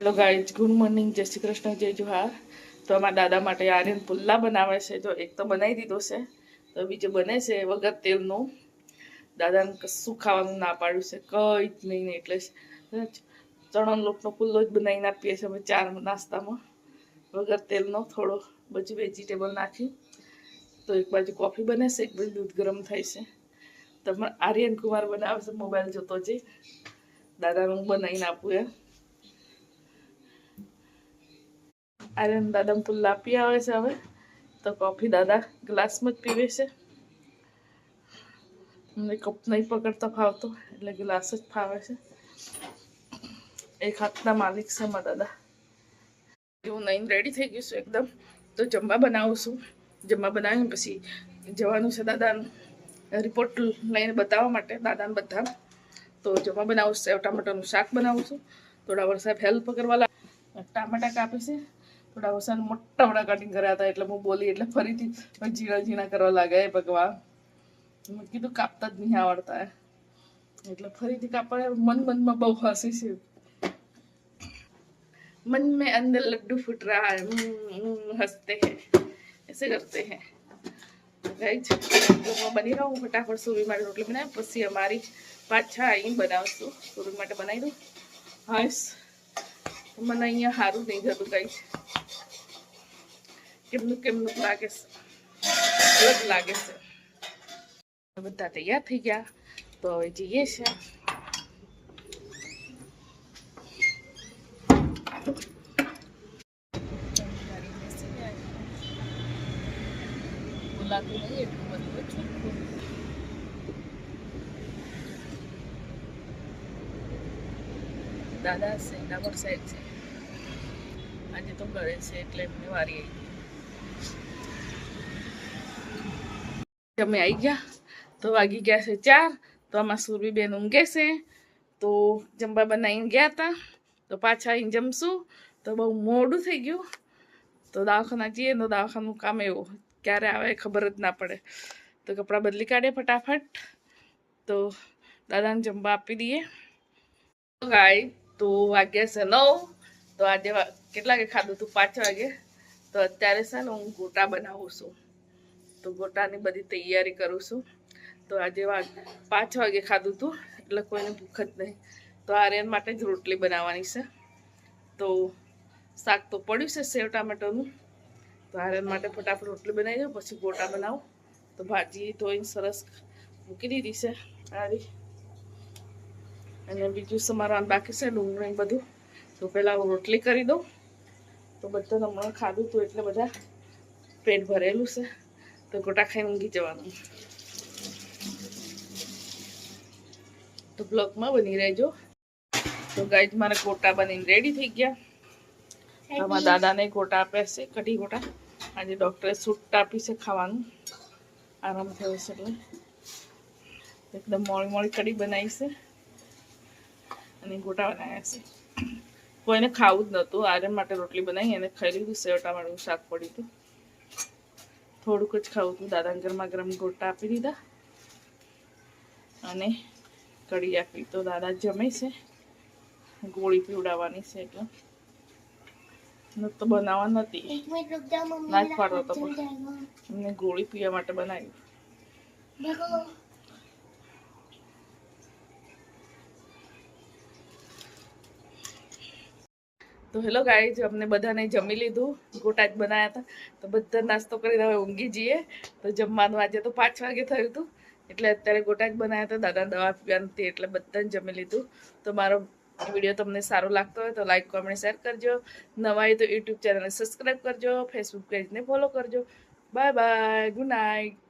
Hello guys, good morning, જય શ્રી કૃષ્ણ, જય જોહાર. તો અમારા દાદા માટે આર્યન પુલ્લા બનાવે છે. જો એક તો બનાવી દીધો છે, તો બીજો બને છે વગર તેલનું. દાદાને કશું ખાવાનું ના પાડ્યું છે, કંઈ જ નહીં. એટલે ચણાનો લોટનો પુલ્લો જ બનાવીને આપીએ છીએ અમે ચાર નાસ્તામાં, વગર તેલનો. થોડો બધું વેજીટેબલ નાખી. તો એક બાજુ કોફી બને છે, એક બાજુ દૂધ ગરમ થાય છે. તમે આર્યન કુમાર બનાવે છે, મોબાઈલ જોતો જઈ. દાદાને હું બનાવીને આપું એમ. આર્યન દાદા પુલ્લા આપી આવે છે હવે. તો કોફી દાદા ગ્લાસમાં જ પીવે છે. અમને કપ નહીં પકડતા ફાવતો, એટલે ગ્લાસ જ ફાવે છે. એક હાથના માલિક છે મારા દાદા. હું નહીં રેડી થઈ ગયું છું એકદમ. તો જમવા બનાવું છું. જમવા બનાવીને પછી જવાનું છે દાદાનું રિપોર્ટ લઈને બતાવવા માટે, દાદાને બધા. તો જમવા બનાવું, સેવ ટામેટાનું શાક બનાવું છું. થોડા વરસાદ હેલ્પ કરવા લાગે. ટામેટા કાપી છે, થોડા વરસાદ મોટા મોટા કટિંગ કર્યા હતા. એટલે હું બોલી એટલે ફરીથી ઝીણા ઝીણા કરવા લાગ્યા. એ ભગવાન, મેં કીધું કાપતા જ નહીં આવડતા, એટલે ફરીથી કાપવા. મનમાં બહુ હસી છે. मन में अंदर लड्डू फूट रहा है, हंसते हैं, ऐसे करते हैं. गाइस, तो बनी रहा हूँ फटाफट. सूरी मारी रोटली बनाए પછી અમારી પાછા અહીં બનાવશું. सूरी માટે બનાવી દઉં. હાશ, મને અહીંયા સારું નહીં થતું ગાઈસ. કેમનું કેમનું લાગે છે, અલગ લાગે છે. બધા તૈયાર થઈ ગયા, તો હવે જઈએ છે. બોલાતું નહીં એટલું બધું છોકરું. દાદા છે ડાબર સાઈડ છે, આજે તો ઘરે છે એટલે એમને વારી આવી. અમે આવી ગયા તો વાગી ગયા છે 4. તો આમાં સુરભી બેન ઊંઘે છે. તો જમવા બનાવીને ગયા હતા, તો પાછા આવીને જમશું. તો બહુ મોડું થઈ ગયું. તો દવાખાના જઈએ તો દવાખાનું કામ એવું ક્યારે આવે ખબર જ ના પડે. તો કપડાં બદલી કાઢીએ ફટાફટ. તો દાદાને જમવા આપી દઈએ. ગાય તો વાગ્યા છે 9. તો આજે કેટલા વાગે ખાધું હતું? 5 વાગે. તો અત્યારે છે ને હું ગોટા બનાવું છું. તો ગોટાની બધી તૈયારી કરું છું. તો આજે 5 વાગે ખાધું હતું, એટલે કોઈને ભૂખ જ નહીં. તો આર્યન માટે જ રોટલી બનાવવાની છે. તો શાક તો પડ્યું છે સેવ ટામેટાનું. તો આર્યન માટે ફટાફટ રોટલી બનાવી દઉં, પછી ગોટા બનાવું. તો ભાજી ધોઈને સરસ મૂકી દીધી છે આરી. અને બીજું સમારવાનું બાકી છે, ડુંગળી બધું. તો પહેલાં હું રોટલી કરી દઉં. તો બધાને હમણાં ખાધું હતું એટલે બધા પેટ ભરેલું છે. તો ગોટા ખાઈને ઊંઘી જવાનું. તો બ્લોગમાં બની રહેજો. તો ગાઈઝ, મારા ગોટા બનીને રેડી થઈ ગયા. અમારા દાદાને ગોટા આપ્યા છે, કઢી ગોટા. આજે ડૉક્ટરે સૂટ આપી છે ખાવાનું, આરામ થયો છે એટલે. એકદમ મોડી મોડી કઢી બનાવી છે અને ગોટા બનાવ્યા છે. કોઈને ખાવું જ નહોતું, આર્યન માટે રોટલી બનાવી અને ખાઈ લીધું. સેવ ટામેટાનું શાક પડ્યું હતું, થોડુંક જ ખાવું હતું. દાદાને ગરમા ગરમ ગોટા આપી દીધા અને કઢી આપી. તો દાદા જમે છે, ગોળી પીવડાવવાની છે એટલે. તો બનાવવા નથી, ના જ પાડતો હતો, એમને ગોળી પીવા માટે બનાવ્યું. તો હેલો ગાઈઝ, અમને બધાને જમી લીધું. ગોટા જ બનાવ્યા હતા. તો બધા નાસ્તો કરીને હવે ઊંઘી જઈએ. તો જમવાનું આજે તો 5 વાગે થયું હતું, એટલે અત્યારે ગોટા જ બનાવ્યા હતા. દાદા દવા પીવાની હતી એટલે બધાને જમી લીધું. તો મારો વિડીયો તમને સારો લાગતો હોય તો લાઈક કોમેન્ટ શેર કરજો. નવા હોય તો યુટ્યુબ ચેનલને સબસ્ક્રાઈબ કરજો, ફેસબુક પેજને ફોલો કરજો. Bye bye, good night.